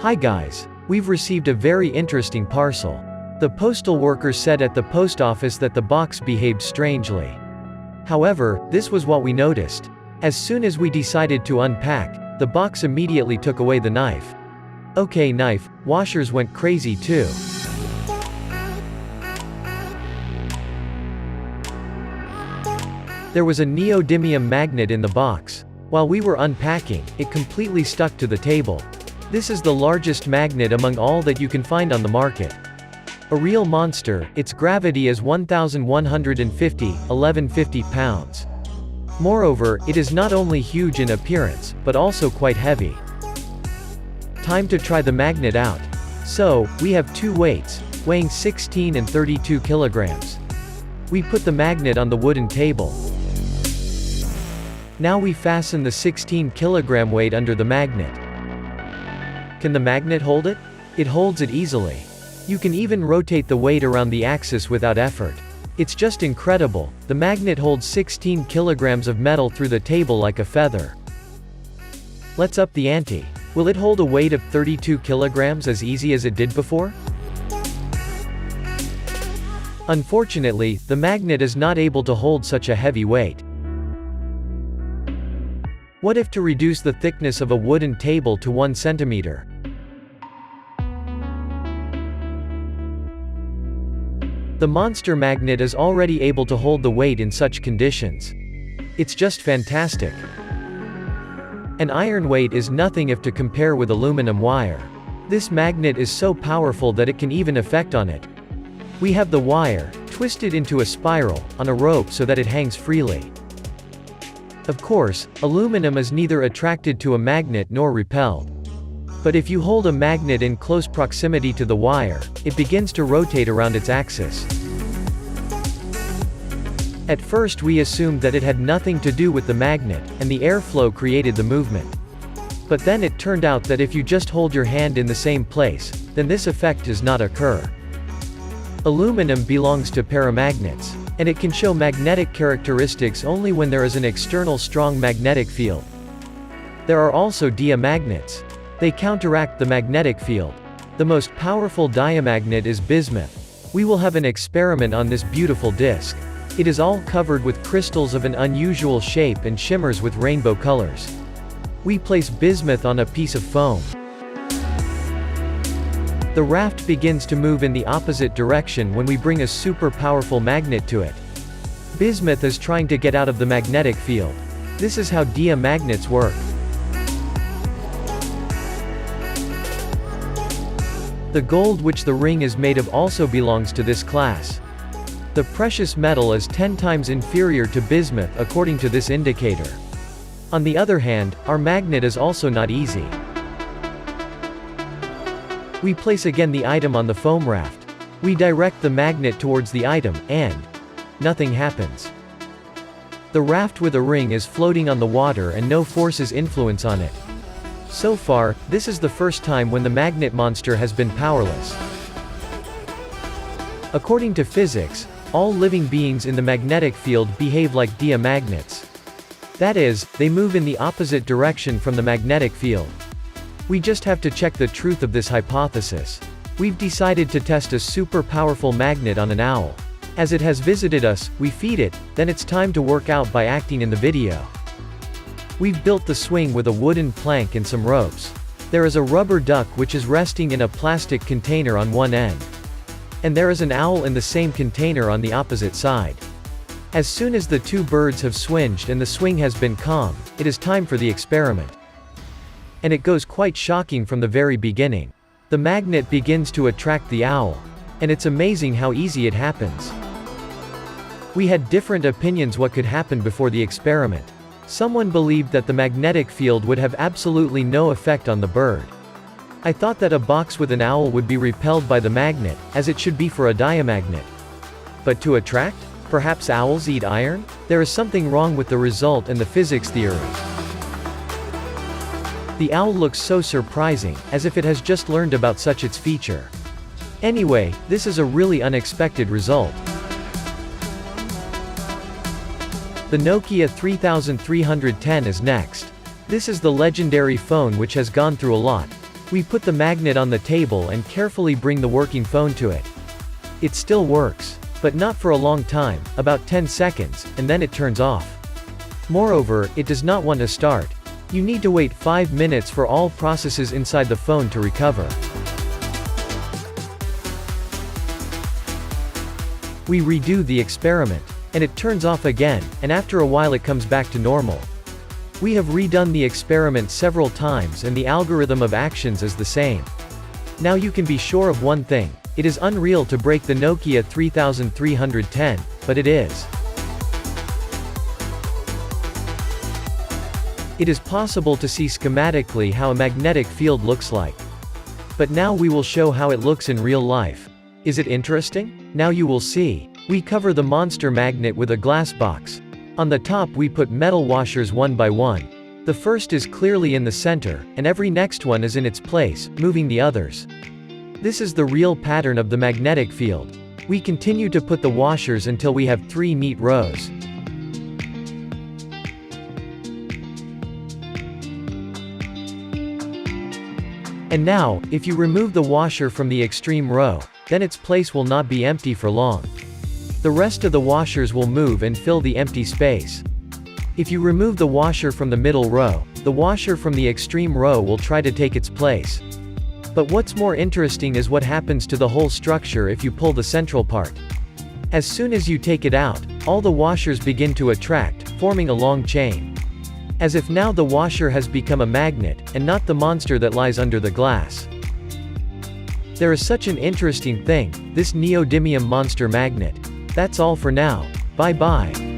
Hi guys. We've received a very interesting parcel. The postal worker said at the post office that the box behaved strangely. However, this was what we noticed. As soon as we decided to unpack, the box immediately took away the knife. Okay, knife washers went crazy too. There was a neodymium magnet in the box. While we were unpacking, it completely stuck to the table. This is the largest magnet among all that you can find on the market. A real monster, its gravity is 1150 pounds. Moreover, it is not only huge in appearance, but also quite heavy. Time to try the magnet out. So, we have two weights, weighing 16 and 32 kilograms. We put the magnet on the wooden table. Now we fasten the 16 kilogram weight under the magnet. Can the magnet hold it? It holds it easily. You can even rotate the weight around the axis without effort. It's just incredible. The magnet holds 16 kilograms of metal through the table like a feather. Let's up the ante. Will it hold a weight of 32 kilograms as easy as it did before? Unfortunately, the magnet is not able to hold such a heavy weight. What if to reduce the thickness of a wooden table to 1 centimeter? The monster magnet is already able to hold the weight in such conditions. It's just fantastic. An iron weight is nothing if to compare with aluminum wire. This magnet is so powerful that it can even affect on it. We have the wire twisted into a spiral on a rope so that it hangs freely. Of course, aluminum is neither attracted to a magnet nor repelled. But if you hold a magnet in close proximity to the wire, it begins to rotate around its axis. At first we assumed that it had nothing to do with the magnet, and the airflow created the movement. But then it turned out that if you just hold your hand in the same place, then this effect does not occur. Aluminum belongs to paramagnets, and it can show magnetic characteristics only when there is an external strong magnetic field. There are also diamagnets. They counteract the magnetic field. The most powerful diamagnet is bismuth. We will have an experiment on this beautiful disc. It is all covered with crystals of an unusual shape and shimmers with rainbow colors. We place bismuth on a piece of foam. The raft begins to move in the opposite direction when we bring a super powerful magnet to it. Bismuth is trying to get out of the magnetic field. This is how diamagnets work. The gold which the ring is made of also belongs to this class. The precious metal is 10 times inferior to bismuth according to this indicator. On the other hand, our magnet is also not easy. We place again the item on the foam raft. We direct the magnet towards the item, and nothing happens. The raft with a ring is floating on the water and no forces influence on it. So far, this is the first time when the magnet monster has been powerless. According to physics, all living beings in the magnetic field behave like diamagnets. That is, they move in the opposite direction from the magnetic field. We just have to check the truth of this hypothesis. We've decided to test a super powerful magnet on an owl. As it has visited us, we feed it, then it's time to work out by acting in the video. We've built the swing with a wooden plank and some ropes. There is a rubber duck which is resting in a plastic container on one end. And there is an owl in the same container on the opposite side. As soon as the two birds have swinged and the swing has been calm, it is time for the experiment. And it goes quite shocking from the very beginning. The magnet begins to attract the owl. And it's amazing how easy it happens. We had different opinions what could happen before the experiment. Someone believed that the magnetic field would have absolutely no effect on the bird. I thought that a box with an owl would be repelled by the magnet, as it should be for a diamagnet. But to attract? Perhaps owls eat iron? There is something wrong with the result and the physics theory. The owl looks so surprising, as if it has just learned about such its feature. Anyway, this is a really unexpected result. The Nokia 3310 is next. This is the legendary phone which has gone through a lot. We put the magnet on the table and carefully bring the working phone to it. It still works. But not for a long time, about 10 seconds, and then it turns off. Moreover, it does not want to start. You need to wait 5 minutes for all processes inside the phone to recover. We redo the experiment. And it turns off again, and after a while it comes back to normal. We have redone the experiment several times and the algorithm of actions is the same. Now you can be sure of one thing. It is unreal to break the Nokia 3310, but it is. It is possible to see schematically how a magnetic field looks like. But now we will show how it looks in real life. Is it interesting? Now you will see. We cover the monster magnet with a glass box. On the top we put metal washers one by one. The first is clearly in the center, and every next one is in its place, moving the others. This is the real pattern of the magnetic field. We continue to put the washers until we have 3 neat rows. And now, if you remove the washer from the extreme row, then its place will not be empty for long. The rest of the washers will move and fill the empty space. If you remove the washer from the middle row, the washer from the extreme row will try to take its place. But what's more interesting is what happens to the whole structure if you pull the central part. As soon as you take it out, all the washers begin to attract, forming a long chain. As if now the washer has become a magnet, and not the monster that lies under the glass. There is such an interesting thing, this neodymium monster magnet. That's all for now. Bye bye.